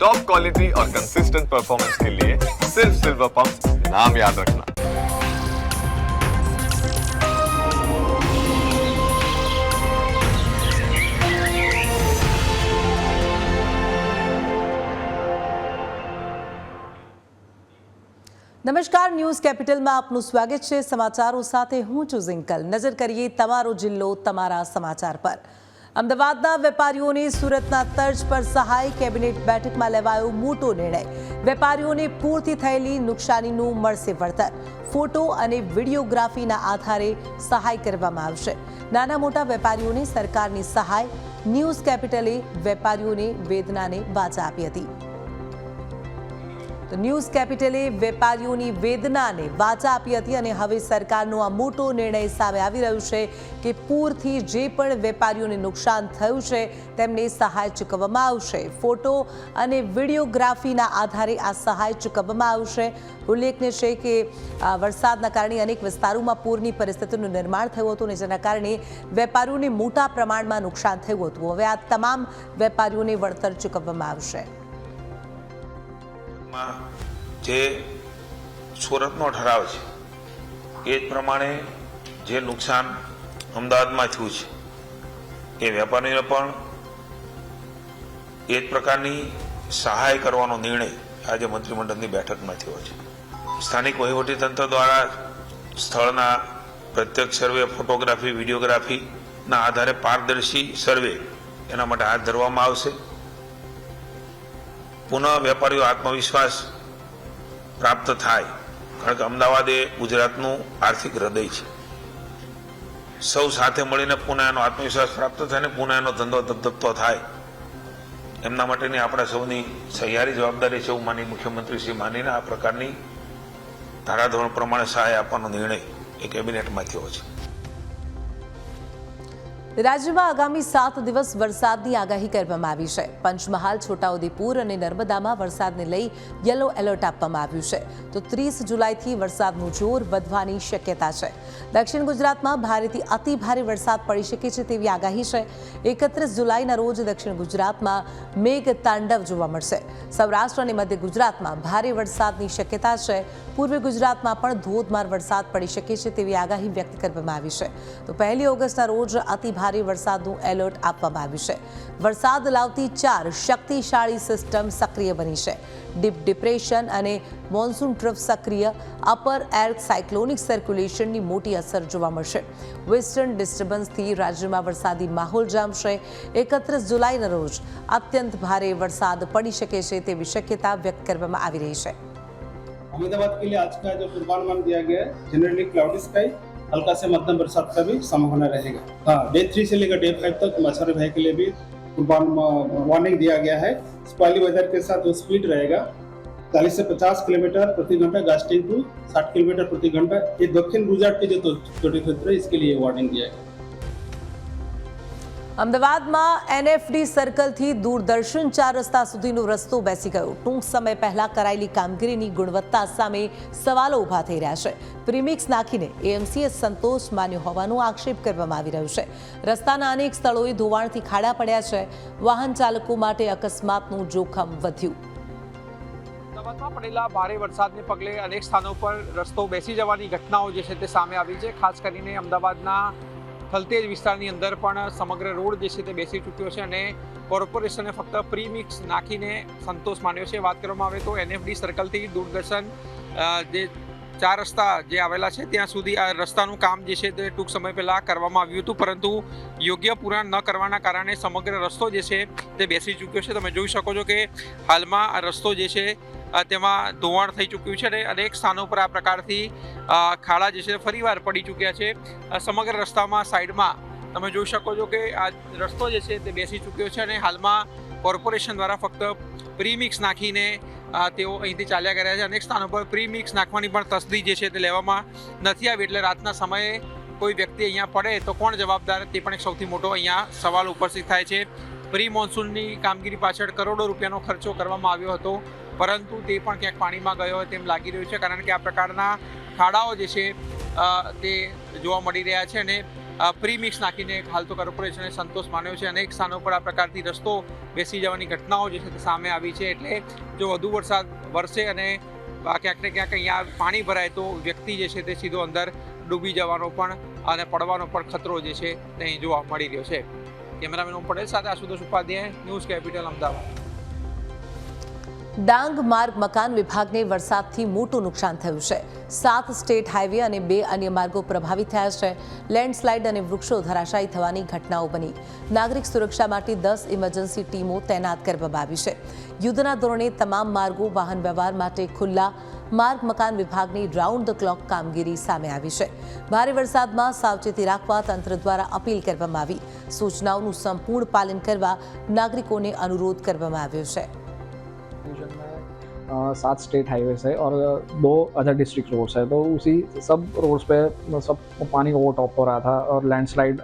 Top quality और consistent performance के लिए सिर्फ सिल्वर पंप नाम याद रखना। નમસ્કાર, ન્યૂઝ કેપિટલમાં આપનું સ્વાગત છે। સમાચારો સાથે હું છું ઝિંકલ। નજર કરીએ તમારો જિલ્લો તમારા સમાચાર પર। અમદાવાદના વેપારીઓને સુરતના તર્જ પર સહાય, કેબિનેટ બેઠકમાં લેવાયો મોટો નિર્ણય। વેપારીઓને પૂરથી થયેલી નુકસાનીનું મળશે વળતર। ફોટો અને વિડીયોગ્રાફીના આધારે સહાય કરવામાં આવશે। નાના મોટા વેપારીઓને સરકારની સહાય। ન્યૂઝ કેપિટલે વેપારીઓને વેદનાને વાચા આપી હતી। તો ન્યૂઝ કેપિટલે વેપારીઓની વેદનાને વાચા આપી હતી અને હવે સરકારનો આ મોટો નિર્ણય સામે આવી રહ્યો છે કે પૂરથી જે પણ વેપારીઓને નુકસાન થયું છે તેમને સહાય ચૂકવવામાં આવશે। ફોટો અને વિડીયોગ્રાફીના આધારે આ સહાય ચૂકવવામાં આવશે। ઉલ્લેખનીય છે કે વરસાદના કારણે અનેક વિસ્તારોમાં પૂરની પરિસ્થિતિનું નિર્માણ થયું હતું અને જેના કારણે વેપારીઓને મોટા પ્રમાણમાં નુકસાન થયું હતું। હવે આ તમામ વેપારીઓને વળતર ચૂકવવામાં આવશે। જે સુરતનો ઠરાવ છે એ જ પ્રમાણે જે નુકસાન અમદાવાદમાં થયું છે એ વેપારીઓને પણ એ જ પ્રકારની સહાય કરવાનો નિર્ણય આજે મંત્રીમંડળની બેઠકમાં થયો છે। સ્થાનિક વહીવટીતંત્ર દ્વારા સ્થળના પ્રત્યક્ષ સર્વે, ફોટોગ્રાફી, વિડીયોગ્રાફીના આધારે પારદર્શી સર્વે એના માટે હાથ ધરવામાં આવશે। પુનઃ વેપારીઓ આત્મવિશ્વાસ પ્રાપ્ત થાય, કારણ કે અમદાવાદ એ ગુજરાતનું આર્થિક હૃદય છે। સૌ સાથે મળીને પુનઃ એનો આત્મવિશ્વાસ પ્રાપ્ત થાય ને પુનઃ એનો ધંધો ધબધબતો થાય એમના માટેની આપણા સૌની સહિયારી જવાબદારી છે એવું માની મુખ્યમંત્રી શ્રી માનીને આ પ્રકારની ધારાધોરણ પ્રમાણે સહાય આપવાનો નિર્ણય એ કેબિનેટમાં થયો છે। રાજ્યમાં આગામી 7 દિવસ વરસાદની આગાહી કરવામાં આવી છે। પંચમહાલ, છોટાઉદેપુર અને નર્મદામાં વરસાદને લઈ યલો એલર્ટ આપવામાં આવ્યું છે। તો 30 જુલાઈથી વરસાદનું જોર વધવાની શક્યતા છે। દક્ષિણ ગુજરાતમાં ભારેથી અતિ ભારે વરસાદ પડી શકે છે તેવી આગાહી છે। 31 જુલાઈના રોજ દક્ષિણ ગુજરાતમાં મેઘ તાંડવ જોવા મળશે। સૌરાષ્ટ્ર અને મધ્ય ગુજરાતમાં ભારે વરસાદની શક્યતા છે। પૂર્વ ગુજરાતમાં પણ ધોધમાર વરસાદ પડી શકે છે તેવી આગાહી વ્યક્ત કરવામાં આવી છે। તો 1 ઓગસ્ટના રોજ અતિ ભારે વરસાદનું એલર્ટ આપવામાં આવ્યું છે। વરસાદ લાવતી 4 શક્તિશાળી સિસ્ટમ સક્રિય બની છે। ડીપ ડિપ્રેશન અને મોન્સૂન ટ્રફ સક્રિય, અપર એર સાયક્લોનિક સર્ક્યુલેશનની મોટી અસર જોવા મળશે। વેસ્ટર્ન ડિસ્ટર્બન્સથી રાજ્યમાં વરસાદી માહોલ જામશે। 31 જુલાઈના રોજ અત્યંત ભારે વરસાદ પડી શકે છે તેવી શક્યતા વ્યક્ત કરવામાં આવી રહી છે। अहमदाबाद के लिए आज का जो पूर्वानुमान दिया गया है, जनरली क्लाउडी स्काई, हल्का से मध्यम बरसात का भी संभावना रहेगा। हाँ, डे 3 से लेकर डे 5 तक मछुआरे भाई के लिए भी वार्निंग दिया गया है। स्पाइली वेदर के साथ वो स्पीड रहेगा 40 से 50 किलोमीटर प्रति घंटा, गास्टिंग टू 60 किलोमीटर प्रति घंटा। ये दक्षिण गुजरात के जो छोटे क्षेत्र है इसके लिए वार्निंग दिया है। અમદાવાદમાં એનએફડી સર્કલથી દૂરદર્શન 4 રસ્તા સુધીનો રસ્તો બેસી ગયો। ટૂંક સમય પહેલા કરાયેલી કામગીરીની ગુણવત્તા સામે સવાલો ઊભા થઈ રહ્યા છે। પ્રીમિક્સ નાખીને એએમસીએ સંતોષ માન્યો હોવાનો આક્ષેપ કરવામાં આવી રહ્યો છે। રસ્તાના અનેક સ્થળોએ ધોવાણથી ખાડા પડ્યા છે। વાહન ચાલકો માટે અકસ્માતનું જોખમ વધ્યું। અમદાવાદમાં પડેલા ભારે વરસાદને પગલે અનેક સ્થાનો પર રસ્તો બેસી જવાની ઘટનાઓ જે છે તે સામે આવી છે। ખાસ કરીને અમદાવાદના થલતેજ વિસ્તારની અંદર પણ સમગ્ર રોડ જે છે તે બેસી ચૂક્યો છે અને કોર્પોરેશને ફક્ત પ્રીમિક્સ નાખીને સંતોષ માન્યો છે। વાત કરવામાં આવે તો એનએફડી સર્કલથી દૂરદર્શન જે 4 રસ્તા જે આવેલા છે ત્યાં સુધી આ રસ્તાનું કામ જે છે તે ટૂંક સમય પહેલાં કરવામાં આવ્યું હતું, પરંતુ યોગ્ય પૂરણ ન કરવાના કારણે સમગ્ર રસ્તો જે છે તે બેસી ચૂક્યો છે। તમે જોઈ શકો છો કે હાલમાં આ રસ્તો જે છે તેમાં ધોવાણ થઈ ચૂક્યું છે અને અનેક સ્થાનો પર આ પ્રકારથી ખાડા જે છે ફરીવાર પડી ચૂક્યા છે। સમગ્ર રસ્તામાં સાઈડમાં તમે જોઈ શકો છો કે આ રસ્તો જે છે તે બેસી ચૂક્યો છે અને હાલમાં કોર્પોરેશન દ્વારા ફક્ત પ્રીમિક્સ નાખીને તેઓ અહીંથી ચાલ્યા કર્યા છે। અનેક સ્થાનો પર પ્રીમિક્સ નાખવાની પણ તસ્દી જે છે તે લેવામાં નથી આવી, એટલે રાતના સમયે કોઈ વ્યક્તિ અહીંયા પડે તો કોણ જવાબદાર, તે પણ એક સૌથી મોટો અહીંયા સવાલ ઉપસ્થિત થાય છે। પ્રી મોન્સૂનની કામગીરી પાછળ કરોડો રૂપિયાનો ખર્ચો કરવામાં આવ્યો હતો, પરંતુ તે પણ ક્યાંક પાણીમાં ગયો હોય તેમ લાગી રહ્યું છે, કારણ કે આ પ્રકારના ખાડાઓ જે છે તે જોવા મળી રહ્યા છે અને પ્રીમિક્સ નાખીને હાલ તો કોર્પોરેશને સંતોષ માન્યો છે. અનેક સ્થાનો પર આ પ્રકારથી રસ્તો બેસી જવાની ઘટનાઓ જે છે તે સામે આવી છે. એટલે જો વધુ વરસાદ વરસે અને ક્યાંક ને ક્યાંક અહીંયા પાણી ભરાય તો વ્યક્તિ જે છે તે સીધો અંદર ડૂબી જવાનો પણ અને પડવાનો પણ ખતરો જે છે તે અહીં જોવા મળી રહ્યો છે. કેમેરામેન ઓમ પટેલ સાથે આશુતોષ ઉપાધ્યાય, ન્યૂઝ કેપિટલ, અમદાવાદ. ડાંગ માર્ગ મકાન વિભાગને વરસાદથી મોટું નુકસાન થયું છે. 7 સ્ટેટ હાઈવે અને 2 અન્ય માર્ગો પ્રભાવિત થયા છે. લેન્ડસ્લાઇડ અને વૃક્ષો ધરાશાયી થવાની ઘટનાઓ બની. નાગરિક સુરક્ષા માટે 10 ઇમરજન્સી ટીમો તૈનાત કરવામાં આવી છે. યુદ્ધના ધોરણે તમામ માર્ગો વાહન વ્યવહાર માટે ખુલ્લા. માર્ગ મકાન વિભાગની રાઉન્ડ ધ ક્લોક કામગીરી સામે આવી છે. ભારે વરસાદમાં સાવચેતી રાખવા તંત્ર દ્વારા અપીલ કરવામાં આવી. સૂચનાઓનું સંપૂર્ણ પાલન કરવા નાગરિકોને અનુરોધ કરવામાં આવ્યો છે. 7 स्टेट हाईवेज है और 2 अदर डिस्ट्रिक्ट रोड्स है, तो उसी सब रोड्स पे सब पानी ओवर टॉप हो रहा था और लैंडस्लाइड,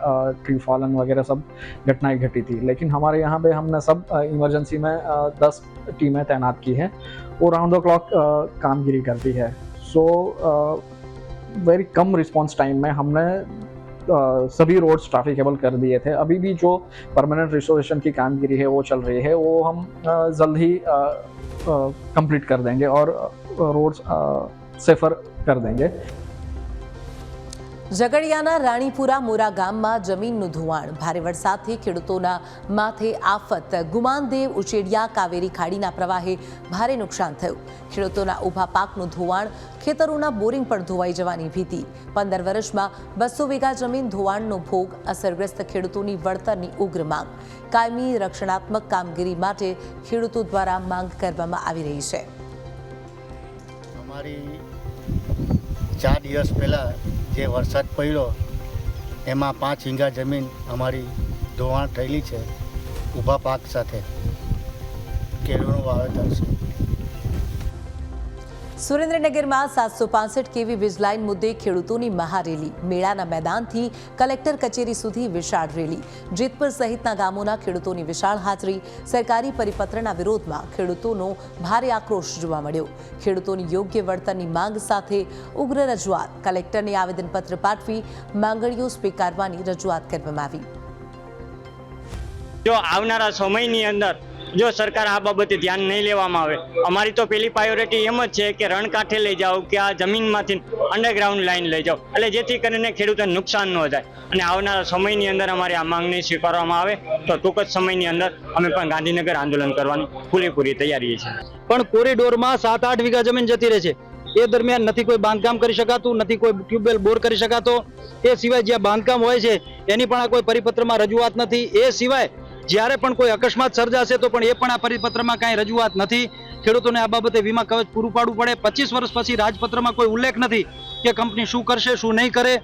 ट्री फॉलन वगैरह सब घटनाएं घटी थी. लेकिन हमारे यहाँ पे हमने सब इमरजेंसी में 10 टीमें तैनात की हैं वो राउंड द क्लॉक कामगिरी करती है. सो वेरी कम रिस्पॉन्स टाइम में हमने सभी रोड्स ट्रैफिकेबल कर दिए थे. अभी भी जो परमानेंट रिस्टोरेशन की कामगिरी है वो चल रही है, वो हम जल्द ही कंप्लीट कर देंगे और रोड्स सेफर कर देंगे. ઝઘડિયાના રાણીપુરા મોરા ગામમાં જમીનનું ધોવાણ. ભારે વરસાદથી ખેડૂતોના માથે આફત. ગુમાનદેવ ઉચેડિયા કાવેરી ખાડીના પ્રવાહે ભારે નુકસાન થયું. ખેડૂતોના ઊભા પાકનું ધોવાણ, ખેતરોના બોરિંગ પણ ધોવાઈ જવાની ભીતિ. 15 વર્ષમાં 200 વીઘા જમીન ધોવાણનો ભોગ. અસરગ્રસ્ત ખેડૂતોની વળતરની ઉગ્ર માંગ. કાયમી રક્ષણાત્મક કામગીરી માટે ખેડૂતો દ્વારા માંગ કરવામાં આવી રહી છે. અમારી 4 દિવસ પહેલાં જે વરસાદ પડ્યો એમાં 5 વીઘા જમીન અમારી ધોવાણ થયેલી છે. ઊભા પાક સાથે કેળુંનું વાવેતર છે. સુરેન્દ્રનગરમાં 765 કેવી વીજલાઇન મુદ્દે ખેડૂતોની મહારેલી. મેળાના મેદાનથી કલેક્ટર કચેરી સુધી વિશાળ રેલી. જેતપુર સહિતના ગામોના ખેડૂતોની વિશાળ હાજરી. સરકારી પરિપત્રના વિરોધમાં ખેડૂતોનો ભારે આક્રોશ જોવા મળ્યો. ખેડૂતોની યોગ્ય વળતરની માંગ સાથે ઉગ્ર રજૂઆત. કલેક્ટરને આવેદનપત્ર પાઠવી માંગણીઓ સ્વીકારવાની રજૂઆત કરવામાં આવી. જો આવનારા સમયની અંદર જો સરકાર આ બાબતે ધ્યાન નહીં લેવામાં આવે, અમારી તો પહેલી પ્રાયોરિટી એમ જ છે કે રણકાંઠે લઈ જાઓ કે આ જમીનમાંથી અંડરગ્રાઉન્ડ લાઈન લઈ જાઓ, એટલે જેથી કરીને ખેડૂતોને નુકસાન ન થાય. અને આવનારા સમયની અંદર અમારી આ માંગણી સ્વીકારવામાં આવે તો ટૂંક જ સમયની અંદર અમે પણ ગાંધીનગર આંદોલન કરવાની પૂરેપૂરી તૈયારી છે. પણ કોરિડોરમાં 7-8 વીઘા જમીન જતી રહે છે. એ દરમિયાન નથી કોઈ બાંધકામ કરી શકાતું, નથી કોઈ ટ્યુબવેલ બોર કરી શકાતો. એ સિવાય જ્યાં બાંધકામ હોય છે એની પણ આ કોઈ પરિપત્રમાં રજૂઆત નથી. એ સિવાય જ્યારે પણ કોઈ અકસ્માત સર્જાશે તો પણ એ પણ આ પરિપત્રમાં કાંઈ રજૂઆત નથી. ખેડૂતોને આ બાબતે વીમા કવચ પૂરું પાડવું પડે. 25 વર્ષ પછી રાજપત્રમાં કોઈ ઉલ્લેખ નથી કે કંપની શું કરશે શું નહીં કરે.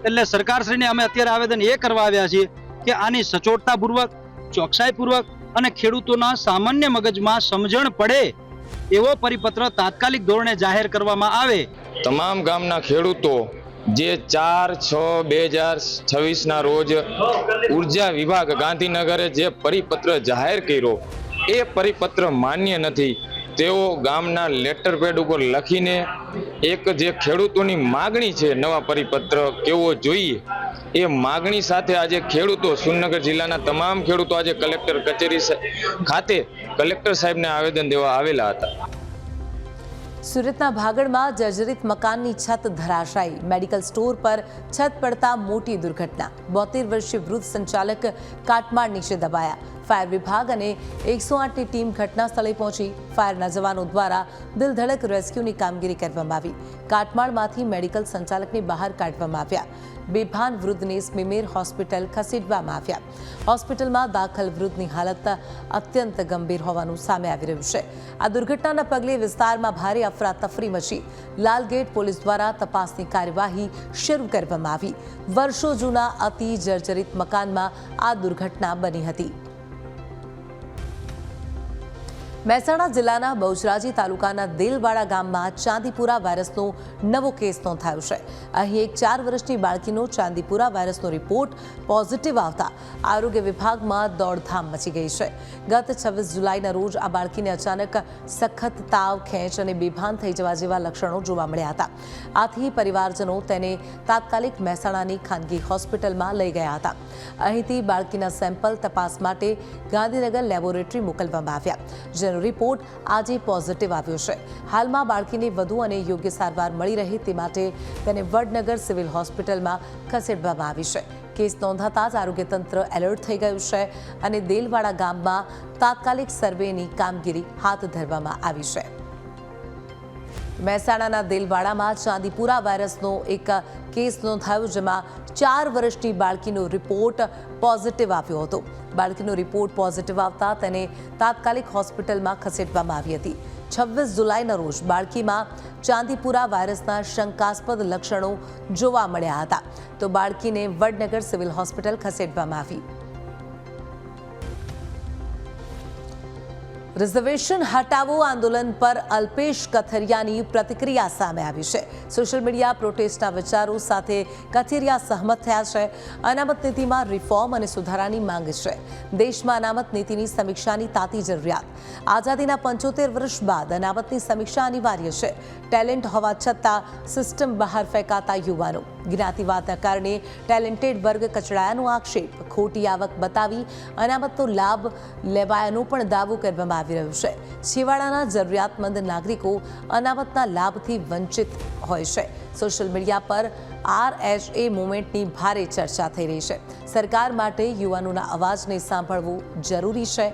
એટલે સરકારશ્રીને અમે અત્યારે આવેદન એ કરવા આવ્યા છીએ કે આની સચોટતાપૂર્વક, ચોકસાઈપૂર્વક અને ખેડૂતોના સામાન્ય મગજમાં સમજણ પડે એવો પરિપત્ર તાત્કાલિક ધોરણે જાહેર કરવામાં આવે. તમામ ગામના ખેડૂતો જે 4/6/2026 રોજ ઉર્જા વિભાગ ગાંધીનગરે જે પરિપત્ર જાહેર કર્યો એ પરિપત્ર માન્ય નથી. તેઓ ગામના લેટર પેડ ઉપર લખીને એક જે ખેડૂતોની માગણી છે નવા પરિપત્ર કેવો જોઈએ એ માગણી સાથે આજે ખેડૂતો સુરેન્દ્રનગર જિલ્લાના તમામ ખેડૂતો આજે કલેક્ટર કચેરી ખાતે કલેક્ટર સાહેબને આવેદન દેવા આવેલા હતા. સુરતના ભાગળમાં જર્જરિત મકાનની છત ધરાશાયી. મેડિકલ સ્ટોર પર છત પડતા મોટી દુર્ઘટના. 72 વર્ષીય વૃદ્ધ સંચાલક કાટમાળ નીચે દબાયા. ફાયર વિભાગ અને 108ની ટીમ ઘટના સ્થળે પહોંચી. ફાયરના જવાનો દ્વારા દિલધડક રેસ્ક્યુની કામગીરી કરવામાં આવી. કાટમાળમાંથી મેડિકલ સંચાલકને બહાર કાઢવામાં આવ્યા. બેભાન વૃદ્ધને સ્મીમેર હોસ્પિટલ ખસેડવામાં આવ્યા. હોસ્પિટલમાં દાખલ વૃદ્ધની હાલત અત્યંત ગંભીર હોવાનું સામે આવી રહ્યું છે. આ દુર્ઘટનાના પગલે વિસ્તારમાં ભારે અફરાતફરી મચી. લાલગેટ પોલીસ દ્વારા તપાસની કાર્યવાહી શરૂ કરવામાં આવી. વર્ષો જૂના અતિ જર્જરિત મકાનમાં આ દુર્ઘટના બની હતી. મહેસાણા જિલ્લાના બહુચરાજી તાલુકાના દેલવાડા ગામમાં ચાંદીપુરા વાયરસનો નવો કેસ નોંધાયો છે. અહીં એક 4 વર્ષની બાળકીનો ચાંદીપુરા વાયરસનો રિપોર્ટ પોઝિટિવ આવતા આરોગ્ય વિભાગમાં દોડધામ મચી ગઈ છે. ગત 26 જુલાઈના રોજ આ બાળકીને અચાનક સખત તાવ, ખેંચ અને બેભાન થઈ જવા જેવા લક્ષણો જોવા મળ્યા હતા. આથી પરિવારજનો તેને તાત્કાલિક મહેસાણાની ખાનગી હોસ્પિટલમાં લઈ ગયા હતા. અહીંથી બાળકીના સેમ્પલ તપાસ માટે ગાંધીનગર લેબોરેટરી મોકલવામાં આવ્યા, જેનો રિપોર્ટ આજે પોઝિટિવ આવ્યો છે. હાલમાં બાળકીને વધુ અને યોગ્ય સારવાર મળી રહે તે માટે તેને વડનગર સિવિલ હોસ્પિટલમાં ખસેડવામાં આવી છે. કેસ નોંધાતા જ આરોગ્ય તંત્ર એલર્ટ થઈ ગયું છે અને દેલવાડા ગામમાં તાત્કાલિક સર્વેની કામગીરી હાથ ધરવામાં આવી છે. મહેસાણાના દેલવાડામાં ચાંદીપુરા વાયરસનો એક કેસ નોંધાયો, જેમાં 4 વર્ષની બાળકીનો રિપોર્ટ પોઝિટિવ આવ્યો હતો. બાળકીનો રિપોર્ટ પોઝિટિવ આવતા તેને તાત્કાલિક હોસ્પિટલમાં ખસેડવામાં આવી હતી. 26 જુલાઈના રોજ બાળકીમાં ચાંદીપુરા વાયરસના શંકાસ્પદ લક્ષણો જોવા મળ્યા હતા, તો બાળકીને વડનગર સિવિલ હોસ્પિટલ ખસેડવામાં આવી. રિઝર્વેશન હટાવો આંદોલન પર અલ્પેશ કથિરિયાની પ્રતિક્રિયા સામે આવી છે. સોશિયલ મીડિયા પ્રોટેસ્ટના વિચારો સાથે કથિરિયા સહમત થયા છે. અનામત નીતિમાં રિફોર્મ અને સુધારાની માંગ છે. દેશમાં અનામત નીતિની સમીક્ષાની તાતી જરૂરિયાત. આઝાદીના 75 વર્ષ બાદ અનામતની સમીક્ષા અનિવાર્ય છે. ટેલેન્ટ હોવા છતાં સિસ્ટમ બહાર ફેંકાતા યુવાનો, જ્ઞાતિવાદના કારણે ટેલેન્ટેડ વર્ગ કચડાયાનો આક્ષેપ, ખોટી આવક બતાવી અનામતનો લાભ લેવાયાનો પણ દાવો કરવામાં આવી રહ્યો છે. છેવાડાના જરૂરિયાતમંદ નાગરિકો અનામતના લાભથી વંચિત હોય છે. સોશિયલ મીડિયા પર RSA મુવમેન્ટની ભારે ચર્ચા થઈ રહી છે. સરકાર માટે યુવાનોના અવાજને સાંભળવું જરૂરી છે.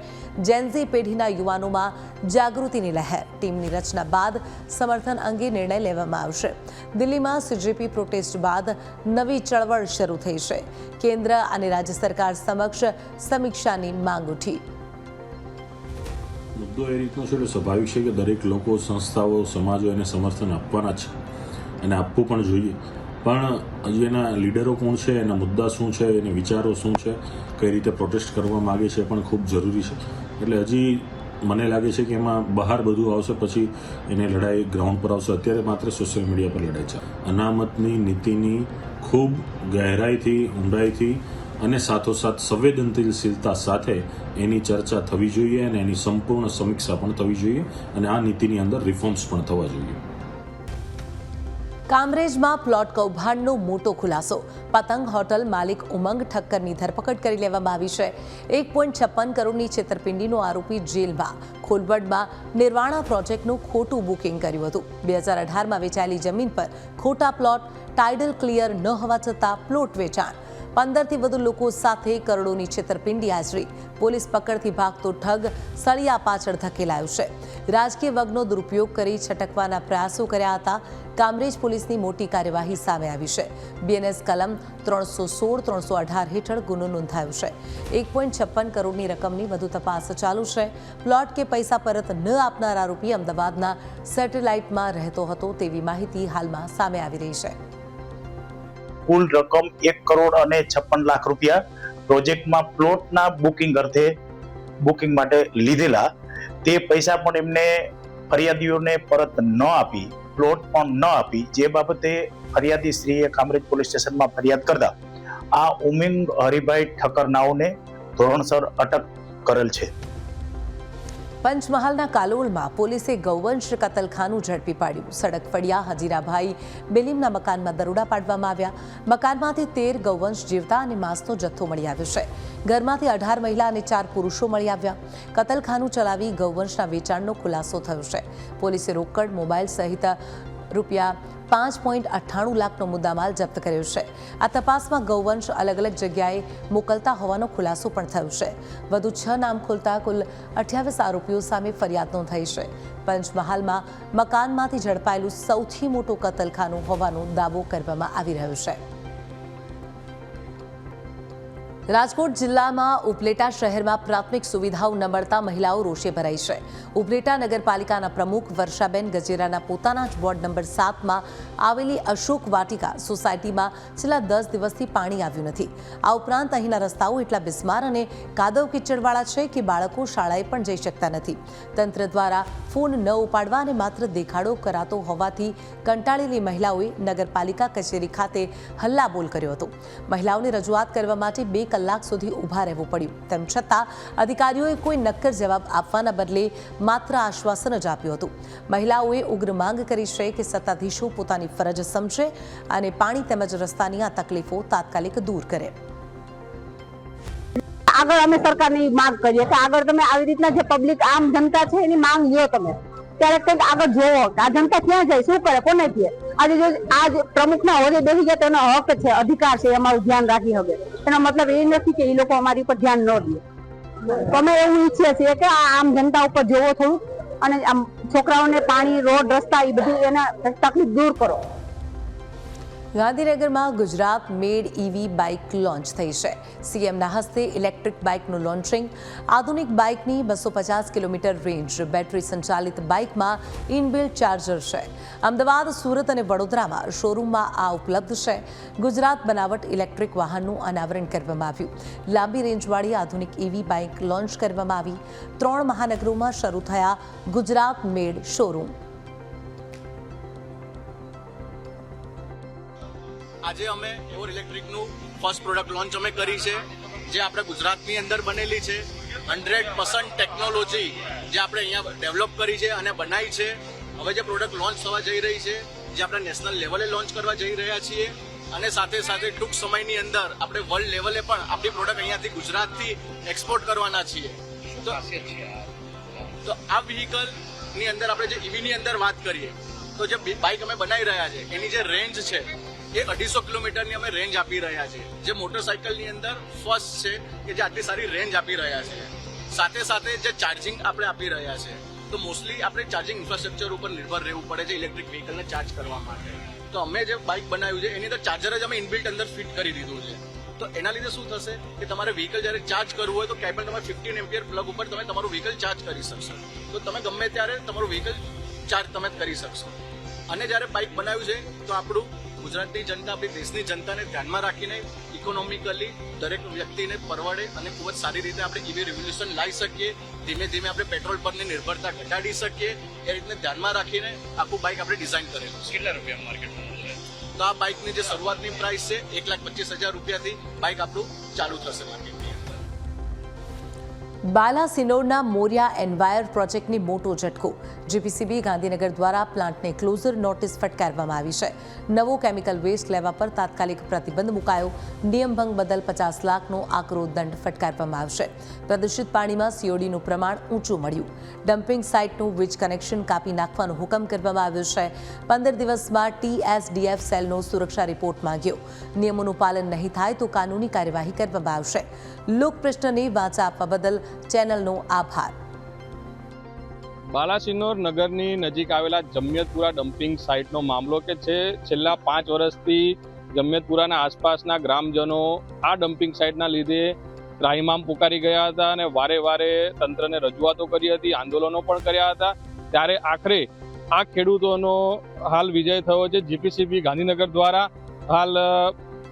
જેનઝી પેઢીના યુવાનોમાં જાગૃતિની લહેર. ટીમની રચના બાદ સમર્થન અંગે નિર્ણય લેવામાં આવશે. દિલ્હીમાં CJP પ્રોટેસ્ટ બાદ નવી ચળવળ શરૂ થઈ છે. કેન્દ્ર અને રાજ્ય સરકાર સમક્ષ સમીક્ષાની માંગ ઉઠી. મુદ્દો એ રીતનો છે એટલે સ્વાભાવિક છે કે દરેક લોકો, સંસ્થાઓ, સમાજો એને સમર્થન આપવાના છે અને આપવું પણ જોઈએ. પણ હજી એના લીડરો કોણ છે, એના મુદ્દા શું છે, એના વિચારો શું છે, કઈ રીતે પ્રોટેસ્ટ કરવા માગે છે, પણ ખૂબ જરૂરી છે. એટલે હજી મને લાગે છે કે એમાં બહાર બધું આવશે, પછી એની લડાઈ ગ્રાઉન્ડ પર આવશે. અત્યારે માત્ર સોશિયલ મીડિયા પર લડાઈ છે. અનામતની નીતિની ખૂબ ગહેરાઈથી, ઊંડાઈથી અને સાથોસાથ સંવેદનશીલતા સાથે એની ચર્ચા થવી જોઈએ અને એની સંપૂર્ણ સમીક્ષા પણ થવી જોઈએ અને આ નીતિની અંદર રિફોર્મ્સ પણ થવા જોઈએ. કામરેજમાં પ્લોટ કૌભાંડનો મોટો ખુલાસો. પતંગ હોટલ માલિક ઉમંગ ઠક્કરની ધરપકડ કરી લેવામાં આવી છે. 1.56 કરોડની છેતરપિંડીનો આરોપી જેલમાં. ખોલવડમાં નિર્વાણા પ્રોજેક્ટનું ખોટું બુકિંગ કર્યું હતું. 2018માં વેચાયેલી જમીન પર ખોટા પ્લોટ, ટાઇડલ ક્લિયર ન હોવા છતાં પ્લોટ વેચાણ. 15થી વધુ લોકો સાથે કરોડોની છેતરપિંડી આચરી. પોલીસ પકડથી ભાગતો ઠગ સળિયા પાછળ ધકેલાયો છે. રાજકીય વગનો દુરુપયોગ કરી છટકવાના પ્રયાસો કર્યા હતા. કામરેજ પોલીસની મોટી કાર્યવાહી સામે આવી છે. BNS કલમ 316-318 હેઠળ ગુનો નોંધાયો છે. 1.56 કરોડની રકમની વધુ તપાસ ચાલુ છે. પ્લોટ કે પૈસા પરત ન આપનાર આરોપી અમદાવાદના સેટેલાઇટમાં રહેતો હતો તેવી માહિતી હાલમાં સામે આવી રહી છે. કુલ રકમ 1 કરોડ અને 56 લાખ રૂપિયા પ્રોજેક્ટમાં પ્લોટના બુકિંગ માટે લીધેલા. તે પૈસા પણ એમને ફરિયાદીઓને પરત ન આપી, પ્લોટ પણ ન આપી, જે બાબતે ફરિયાદી શ્રીએ કામરેજ પોલીસ સ્ટેશનમાં ફરિયાદ કરતા આ ઉમિંગ હરિભાઈ ઠક્કર નાઓને ધોરણસર અટક કરેલ છે. પંચમહાલના કાલોલમાં પોલીસે ગૌવંશ કતલખાનું ઝડપી પાડ્યું. સડક ફળિયા હજીરાભાઈ બેલીમના મકાનમાં દરોડા પાડવામાં આવ્યા. મકાનમાંથી 13 ગૌવંશ જીવતા અને માંસનો જથ્થો મળી આવ્યો છે. ઘરમાંથી 18 મહિલા અને 4 પુરુષો મળી આવ્યા. કતલખાનું ચલાવી ગૌવંશના વેચાણનો ખુલાસો થયો છે. પોલીસે રોકડ, મોબાઈલ સહિત રૂપિયા 5.98 લાખનો મુદ્દામાલ જપ્ત કર્યો છે. આ તપાસમાં ગૌવંશ અલગ અલગ જગ્યાએ મોકલતા હોવાનો ખુલાસો પણ થયો છે. વધુ 6 નામ ખોલતા કુલ 28 આરોપીઓ સામે ફરિયાદ નોંધાઈ છે. પંચમહાલમાં મકાનમાંથી ઝડપાયેલું સૌથી મોટું કતલખાનું હોવાનો દાવો કરવામાં આવી રહ્યો છે. રાજકોટ જિલ્લામાં ઉપલેટા શહેરમાં પ્રાથમિક સુવિધાઓ ન મળતા મહિલાઓ રોષે ભરાઈ છે. ઉપલેટા નગરપાલિકાના પ્રમુખ વર્ષાબેન ગજેરાના પોતાના જ વોર્ડ નંબર 7માં આવેલી અશોક વાટિકા સોસાયટીમાં છેલ્લા 10 દિવસથી પાણી આવ્યું નથી. આ ઉપરાંત અહીંના રસ્તાઓ એટલા બિસ્માર અને કાદવ કિચડવાળા છે કે બાળકો શાળાએ પણ જઈ શકતા નથી. તંત્ર દ્વારા ફોન ન ઉપાડવા અને માત્ર દેખાડો કરાતો હોવાથી કંટાળેલી મહિલાઓએ નગરપાલિકા કચેરી ખાતે હલ્લાબોલ કર્યો હતો. મહિલાઓને રજૂઆત કરવા માટે 2 કલાક સુધી ઊભા રહેવું પડ્યું. તેમ છતાં અધિકારીઓએ કોઈ નક્કર જવાબ આપવાના બદલે માત્ર આશ્વાસન જ આપ્યું હતું. મહિલાઓએ ઉગ્ર માંગ કરી છે કે સત્તાધીશો પોતાની ફરજ સમજે અને પાણી તેમજ રસ્તાની આ તકલીફો તાત્કાલિક દૂર કરે. આગળ અમે સરકારની માંગ કરીએ કે આગળ તમે આવી રીતના જે પબ્લિક આમ જનતા છે એની માંગ લ્યો તમે, ત્યારે કંઈક આગળ જોવો કે આ જનતા ક્યાં જાય, શું કરે, કોને કહે. આજે જો આજ પ્રમુખના હોદ્દે બેસી ગયા તો એનો હક છે, અધિકાર છે, અમારું ધ્યાન રાખી હવે. એનો મતલબ એ નથી કે એ લોકો અમારી ઉપર ધ્યાન ન દે. અમે એવું ઈચ્છીએ છીએ કે આ આમ જનતા ઉપર જોવો થોડું અને આમ છોકરાઓને પાણી, રોડ, રસ્તા એ બધું એના તકલીફ દૂર કરો. ગાંધીનગરમાં ગુજરાત મેડ ઈવી બાઇક લોન્ચ થઈ છે. સીએમના હસ્તે ઇલેક્ટ્રિક બાઇકનું લોન્ચિંગ. આધુનિક બાઇકની 250 કિલોમીટર રેન્જ બેટરી સંચાલિત બાઇકમાં ઇનબિલ્ટ ચાર્જર છે. અમદાવાદ, સુરત અને વડોદરામાં શોરૂમમાં આ ઉપલબ્ધ છે. ગુજરાત બનાવટ ઇલેક્ટ્રિક વાહનનું અનાવરણ કરવામાં આવ્યું. લાંબી રેન્જવાળી આધુનિક ઈવી બાઇક લોન્ચ કરવામાં આવી. 3 મહાનગરોમાં શરૂ થયા ગુજરાત મેડ શોરૂમ. આજે અમે એવોર ઇલેક્ટ્રિકનું ફર્સ્ટ પ્રોડક્ટ લોન્ચ અમે કરી છે, જે આપણે ગુજરાતની અંદર બનેલી છે. 100% ટેકનોલોજી જે આપણે અહીંયા ડેવલપ કરી છે અને બનાવી છે. હવે જે પ્રોડક્ટ લોન્ચ થવા જઈ રહી છે, જે આપણે નેશનલ લેવલે લોન્ચ કરવા જઈ રહ્યા છીએ, અને સાથે સાથે ટૂંક સમયની અંદર આપણે વર્લ્ડ લેવલે પણ આપણી પ્રોડક્ટ અહીંયાથી ગુજરાતથી એક્સપોર્ટ કરવાના છીએ. તો આ વ્હીકલની અંદર આપણે જે ઈવીની અંદર વાત કરીએ તો જે બાઇક અમે બનાવી રહ્યા છે એની જે રેન્જ છે એ 250 કિલોમીટરની અમે રેન્જ આપી રહ્યા છીએ, જે મોટરસાઇકલની અંદર ફર્સ્ટ છે કે જે આટલી સારી રેન્જ આપી રહ્યા છે. સાથે સાથે જે ચાર્જિંગ આપણે આપી રહ્યા છે, તો મોસ્ટલી આપણે ચાર્જિંગ ઇન્ફ્રાસ્ટ્રક્ચર ઉપર નિર્ભર રહેવું પડે છે ઇલેક્ટ્રિક વ્હીકલને ચાર્જ કરવા માટે. તો અમે જે બાઇક બનાવ્યું છે એની અંદર ચાર્જર જ અમે ઇનબિલ્ટ અંદર ફિટ કરી દીધું છે. તો એના લીધે શું થશે કે તમારે વ્હીકલ જ્યારે ચાર્જ કરવું હોય તો ક્યાંય પણ તમારે 15 એમ્પિયર પ્લગ ઉપર તમે તમારું વ્હીકલ ચાર્જ કરી શકશો. તો તમે ગમે ત્યારે તમારું વ્હીકલ ચાર્જ તમે કરી શકશો. અને જ્યારે બાઇક બનાવ્યું છે તો આપણું ગુજરાતની જનતા, આપણી દેશની જનતાને ધ્યાનમાં રાખીને ઇકોનોમિકલી દરેક વ્યક્તિને પરવડે અને ખૂબ જ સારી રીતે આપણે ઈવી રિવોલ્યુશન લાવી શકીએ. ધીમે ધીમે આપણે પેટ્રોલ પરની નિર્ભરતા ઘટાડી શકીએ એ રીતને ધ્યાનમાં રાખીને આખું બાઇક આપણે ડિઝાઇન કરેલું છે. કેટલા રૂપિયા માર્કેટમાં? તો આ બાઇકની જે શરૂઆતની પ્રાઇસ છે 1,25,000 રૂપિયાથી બાઇક આપણું ચાલુ થશે માર્કેટની અંદર. બાલાસિનોરના મોરિયા એન્વાયર પ્રોજેક્ટની મોટો ઝટકો. જીપીસીબી ગાંધીનગર દ્વારા પ્લાન્ટને ક્લોઝર નોટિસ ફટકારવામાં આવી છે. નવો કેમિકલ વેસ્ટ લેવા પર તાત્કાલિક પ્રતિબંધ મુકાયો. નિયમભંગ બદલ 50 લાખનો આકરો દંડ ફટકારવામાં આવશે. પ્રદૂષિત પાણીમાં સીઓડીનું પ્રમાણ ઊંચું મળ્યું. ડમ્પિંગ સાઇટનું વીજ કનેક્શન કાપી નાખવાનો હુકમ કરવામાં આવ્યો છે. 15 દિવસમાં TSDF સેલનો સુરક્ષા રિપોર્ટ માંગ્યો. નિયમોનું પાલન નહીં થાય તો કાનૂની કાર્યવાહી કરવામાં આવશે. લોકપ્રશ્નને વાચા આપવા બદલ ચેનલનો આભાર. બાલાસિનોર નગરની નજીક આવેલા જમિયતપુરા ડમ્પિંગ સાઇટનો મામલો કે છે છેલ્લા 5 વર્ષથી જમિયતપુરાના આસપાસના ગ્રામજનો આ ડમ્પિંગ સાઇટના લીધે ત્રાહિમામ પુકારી ગયા હતા અને વારે વારે તંત્રને રજૂઆતો કરી હતી, આંદોલનો પણ કર્યા હતા. ત્યારે આખરે આ ખેડૂતોનો હાલ વિજય થયો છે. જીપીસીબી ગાંધીનગર દ્વારા હાલ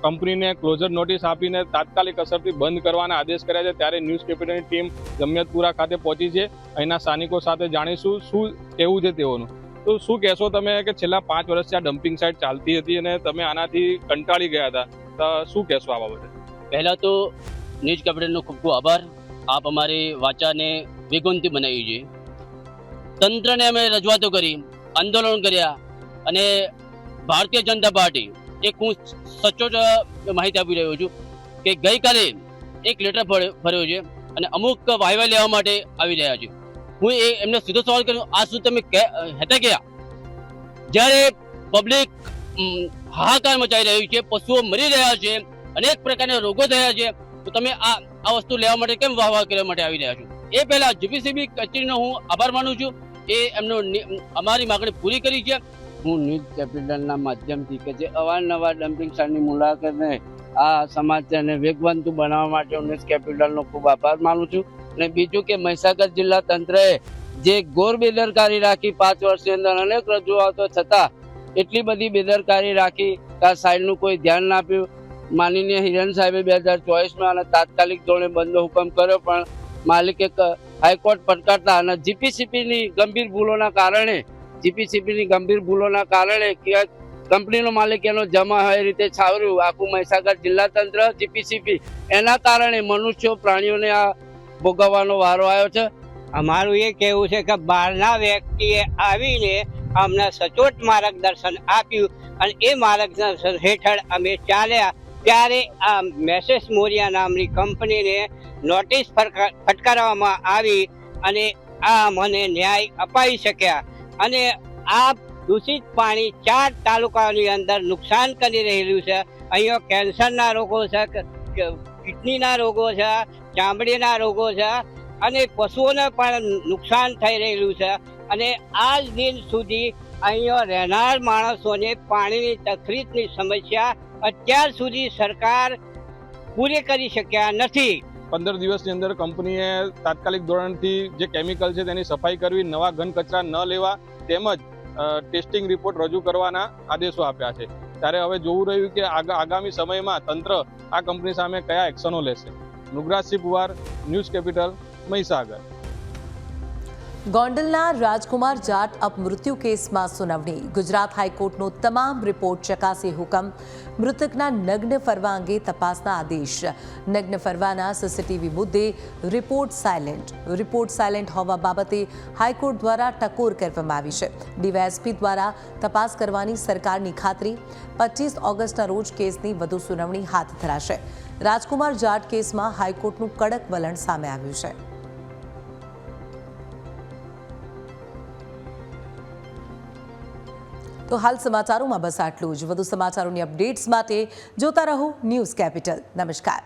કંપનીને ક્લોઝર નોટિસ આપીને તાત્કાલિક અસરથી બંધ કરવાના આદેશ કર્યા છે. ત્યારે ન્યૂઝ કેપિટલની ટીમ જમિયતપુરા ખાતે પહોંચી છે. અહીંના સ્થાનિકો સાથે જાણીશું શું કહેવું છે તેઓનું. તો શું કહેશો તમે કે છેલ્લા 5 વર્ષથી આ ડમ્પિંગ સાઇટ ચાલતી હતી અને તમે આનાથી કંટાળી ગયા હતા, તો શું કહેશો આ બાબતે? પહેલાં તો ન્યૂઝ કેપિટલનો ખૂબ ખૂબ આભાર. આપ અમારી વાચાને વેગવંતી બનાવી છે. તંત્રને અમે રજૂઆતો કરી, આંદોલન કર્યા અને ભારતીય જનતા પાર્ટી એક હું સચોટ માહિતી આપી રહ્યો છું કે ગઈકાલે એક લેટર ભર્યો છે અને અમુક વાયવા લેવા માટે આવી રહ્યા છે. હું એમને સીધો સવાલ કર્યો, આ શું તમે હતા ગયા? જ્યારે પબ્લિક હાહાકાર મચાવી રહ્યું છે, પશુઓ મરી રહ્યા છે, અનેક પ્રકારના રોગો થયા છે, તો તમે આ વસ્તુ લેવા માટે કેમ વાહ કરવા માટે આવી રહ્યા છો? એ પહેલા જીપીસીબી કચેરીનો હું આભાર માનું છું. એ એમનો અમારી માગણી પૂરી કરી છે. હું ન્યૂઝ કેપિટલના માધ્યમથી કે જે અવારનવાર ડમ્પિંગ સાઇટની મુલાકાતને આ સમાચારને વેગવંતુ બનાવવા માટે હું ન્યૂઝ કેપિટલનો ખૂબ આભાર માનું છું. અને બીજું કે મહીસાગર જિલ્લા તંત્રએ જે ઘોર બેદરકારી રાખી 5 વર્ષની અંદર અનેક રજૂઆતો છતાં એટલી બધી બેદરકારી રાખી કે આ સાઇટનું કોઈ ધ્યાન ના આપ્યું. માનનીય હિરેન સાહેબે 2024માં અને તાત્કાલિક ધોરણે બંધનો હુકમ કર્યો, પણ માલિકે હાઈકોર્ટ ફટકારતા અને જીપીસીપીની ગંભીર ભૂલોના કારણે કંપનીનો માલિક એનો જમા હોય રીતે છાવર્યું આખું મહીસાગર જિલ્લા તંત્ર જીપીસીપી, એના કારણે મનુષ્યો પ્રાણીઓને આ ભોગવવાનો વારો આવ્યો છે. અમારું એ કહેવું છે કે બહારના વ્યક્તિએ આવીને અમને સચોટ માર્ગદર્શન આપ્યું અને એ માર્ગદર્શન હેઠળ અમે ચાલ્યા ત્યારે આ મેસેજ મોરિયા નામની કંપનીને નોટિસ ફટકારવામાં આવી અને આ મને ન્યાય અપાઈ શક્યા. અને આ દૂષિત પાણી 4 તાલુકાની અંદર નુકસાન કરી રહેલું છે. અહીંયા કેન્સરના રોગો છે, કિડનીના રોગો છે, ચામડીના રોગો છે અને પશુઓને પણ નુકસાન થઈ રહેલું છે. અને આજ દિન સુધી અહીંયા રહેનાર માણસોને પાણીની તકલીફની સમસ્યા અત્યાર સુધી સરકાર પૂરી કરી શક્યા નથી. 15 દિવસની અંદર કંપનીએ તાત્કાલિક ધોરણથી જે કેમિકલ છે તેની સફાઈ કરવી, નવા ઘન કચરા ન લેવા તેમજ ટેસ્ટિંગ રિપોર્ટ રજૂ કરવાના આદેશો આપ્યા છે. ત્યારે હવે જોવું રહ્યું કે આગામી સમયમાં તંત્ર આ કંપની સામે કયા એક્શનો લેશે. નુગરાજસિંહ પુવાર, ન્યૂઝ કેપિટલ, મહીસાગર. ગોંડલના રાજકુમાર જાટ અપમૃત્યુ કેસમાં સુનાવણી. ગુજરાત હાઈકોર્ટનો તમામ રિપોર્ટ ચકાસી હુકમ. મૃતકના નગ્ન ફરવા અંગે તપાસના આદેશ. નગ્ન ફરવાના સીસીટીવી મુદ્દે રિપોર્ટ સાયલેન્ટ હોવા બાબતે હાઈકોર્ટ દ્વારા ટકોર કરવામાં આવી છે. ડીવાયએસપી દ્વારા તપાસ કરવાની સરકારની ખાતરી. 25 ઓગસ્ટના રોજ કેસની વધુ સુનાવણી હાથ ધરાશે. રાજકુમાર જાટ કેસમાં હાઈકોર્ટનું કડક વલણ સામે આવ્યું છે. તો હાલ સમાચારોમાં બસ આટલું જ. વધુ સમાચારોની અપડેટ્સ માટે જોતા રહો ન્યૂઝ કેપિટલ. નમસ્કાર.